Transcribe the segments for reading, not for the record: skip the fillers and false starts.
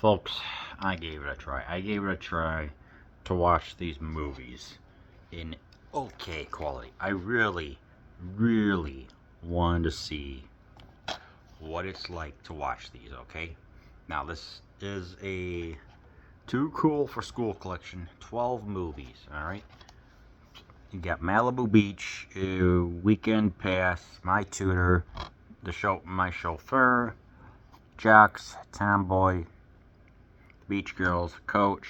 Folks, I gave it a try. I gave it a try to watch these movies in okay quality. I really, really wanted to see what it's like to watch these, okay? Now, this is a Too Cool for School collection, 12 movies, alright? You got Malibu Beach, Weekend Pass, My Tutor, My Chauffeur, Jocks, Tomboy, Beach Girls, Coach,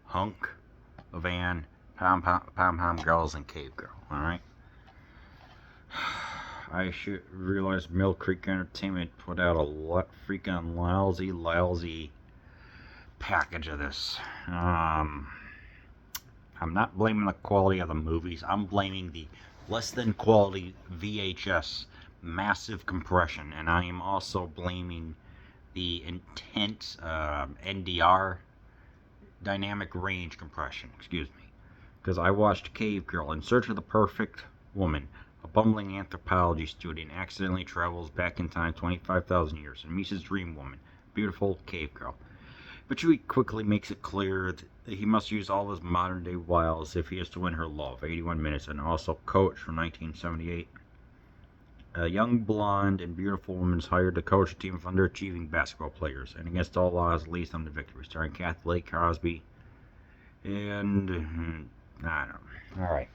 Hunk, Van, Pom Pom Girls, and Cave Girl. Alright? I should realize Mill Creek Entertainment put out a freaking lousy package of this. I'm not blaming the quality of the movies. I'm blaming the less than quality VHS massive compression, and I am also blaming the intense NDR dynamic range compression. Excuse me, because I watched Cave Girl: In Search of the Perfect Woman. A bumbling anthropology student accidentally travels back in time 25,000 years and meets his dream woman, beautiful Cave Girl. But Chewie quickly makes it clear that he must use all his modern-day wiles if he is to win her love. 81 Minutes, and also Coach from 1978. A young, blonde, and beautiful woman is hired to coach a team of underachieving basketball players, and against all odds leads them to victory. Starring Kathy Lee Crosby, and I don't know. All right.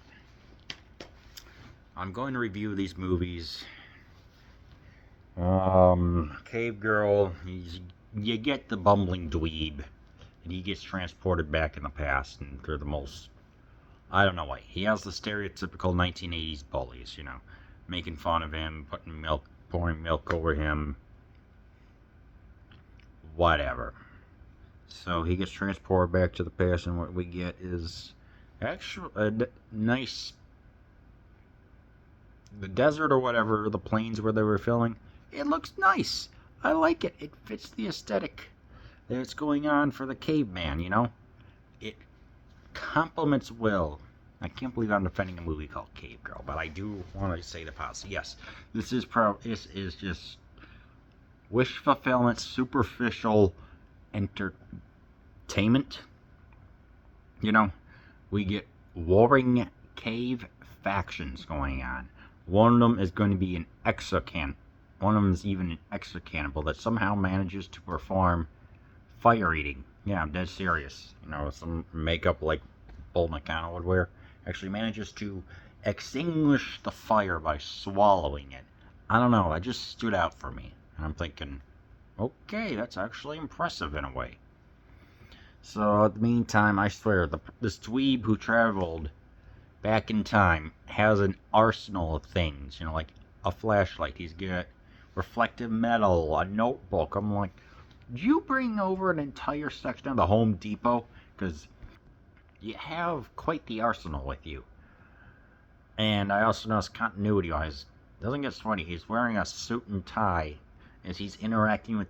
I'm going to review these movies. Cave Girl, you get the bumbling dweeb, and he gets transported back in the past, and they're the most, I don't know why. He has the stereotypical 1980s bullies, making fun of him, pouring milk over him, whatever. So he gets transported back to the past, and what we get is actually a nice, the desert or whatever, the plains where they were filming, it looks nice. I like it. It fits the aesthetic that's going on for the caveman, It complements well. I can't believe I'm defending a movie called Cave Girl, but I do want to say the positive. Yes, this is just wish fulfillment, superficial entertainment. We get warring cave factions going on. One of them is going to be an one of them is even an exocannibal that somehow manages to perform fire eating. Yeah, I'm dead serious. Some makeup like Bull McConnell would wear. Actually manages to extinguish the fire by swallowing it. I don't know, that just stood out for me. And I'm thinking, okay, that's actually impressive in a way. So, in the meantime, I swear, this dweeb who traveled back in time has an arsenal of things, like a flashlight. He's got reflective metal, a notebook. I'm like, did you bring over an entire section of the Home Depot? Because you have quite the arsenal with you. And I also noticed continuity-wise, doesn't get sweaty. He's wearing a suit and tie as he's interacting with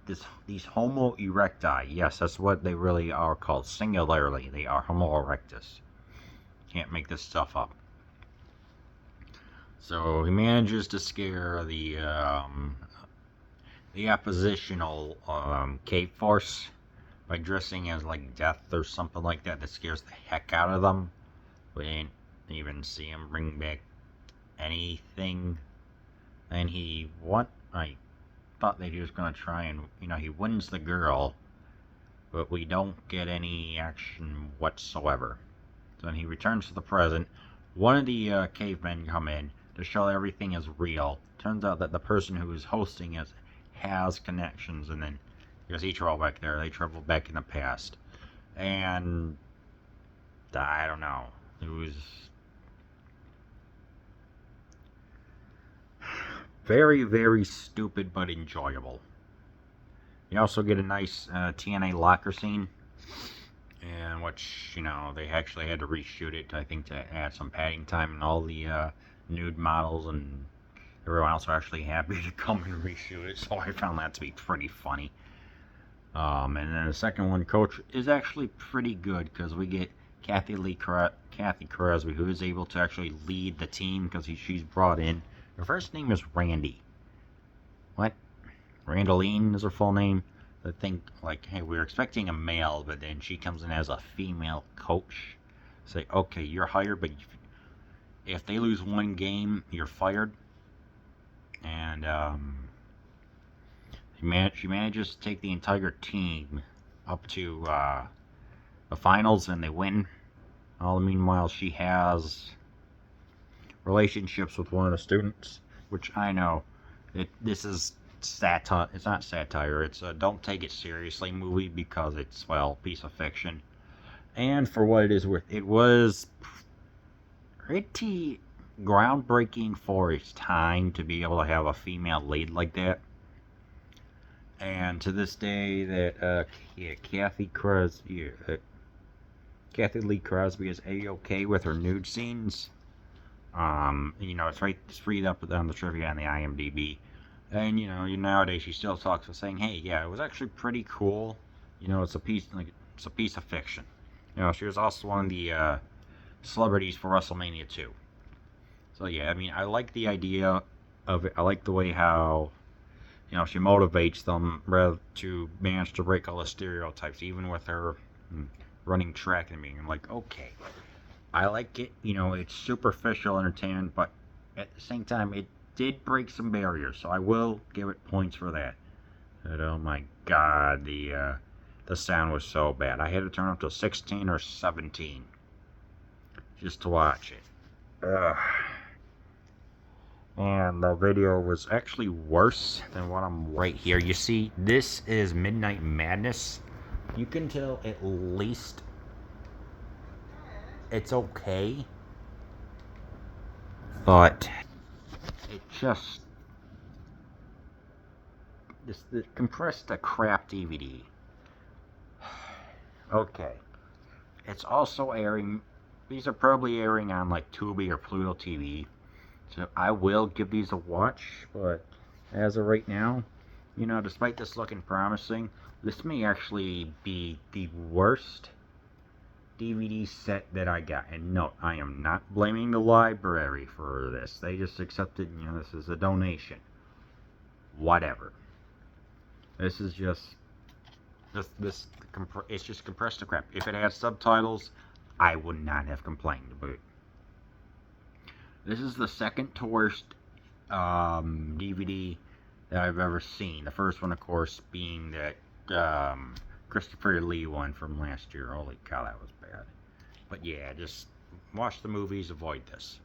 these Homo erecti. Yes, that's what they really are called. Singularly, they are Homo erectus. Can't make this stuff up. So he manages to scare the oppositional cave force by dressing as like death or something like that. That scares the heck out of them. We didn't even see him bring back anything. And I thought that he was going to try and, he wins the girl, but we don't get any action whatsoever. So then he returns to the present. One of the cavemen come in to show everything is real. Turns out that the person who is hosting it has connections, and then because he traveled back there, they traveled back in the past. And I don't know. It was very, very stupid but enjoyable. You also get a nice TNA locker scene, in which, they actually had to reshoot it, I think, to add some padding time, and all the nude models and everyone else are actually happy to come and reshoot it, so I found that to be pretty funny. And then the second one, Coach, is actually pretty good, because we get Kathy Crosby, who is able to actually lead the team, because she's brought in. Her first name is Randy. What? Randaline is her full name. to think, like, hey, we were expecting a male, but then she comes in as a female coach. Say, okay, you're hired, but if they lose one game, you're fired. And she manages to take the entire team up to the finals, and they win. All the meanwhile, she has relationships with one of the students, which I know this is satire. It's not satire. It's a don't take it seriously movie because it's, well, a piece of fiction. And for what it is worth, it was pretty groundbreaking for its time to be able to have a female lead like that. And to this day, that Kathy Lee Crosby is a-okay with her nude scenes. It's freed up on the trivia on the IMDb. And, nowadays she still talks about saying, hey, yeah, it was actually pretty cool. It's a piece of fiction. She was also one of the celebrities for WrestleMania 2. So, yeah, I mean, I like the idea of it. I like the way how, she motivates them rather to manage to break all the stereotypes, even with her running track and being like, okay, I like it. It's superficial entertainment, but at the same time, it did break some barriers, so I will give it points for that. But oh my god, the sound was so bad. I had to turn up to 16 or 17 just to watch it. Ugh. And the video was actually worse than what I'm right here. You see, this is Midnight Madness. You can tell at least it's okay, but it just the compressed the crap DVD. Okay, it's also airing. These are probably airing on like Tubi or Pluto TV. So I will give these a watch, but as of right now, despite this looking promising, this may actually be the worst DVD set that I got. And no, I am not blaming the library for this. They just accepted, this is a donation. Whatever. This is just it's just compressed to crap. If it had subtitles, I would not have complained, but this is the second to worst DVD that I've ever seen. The first one, of course, being that Christopher Lee one from last year. Holy cow, that was bad. But yeah, just watch the movies, avoid this.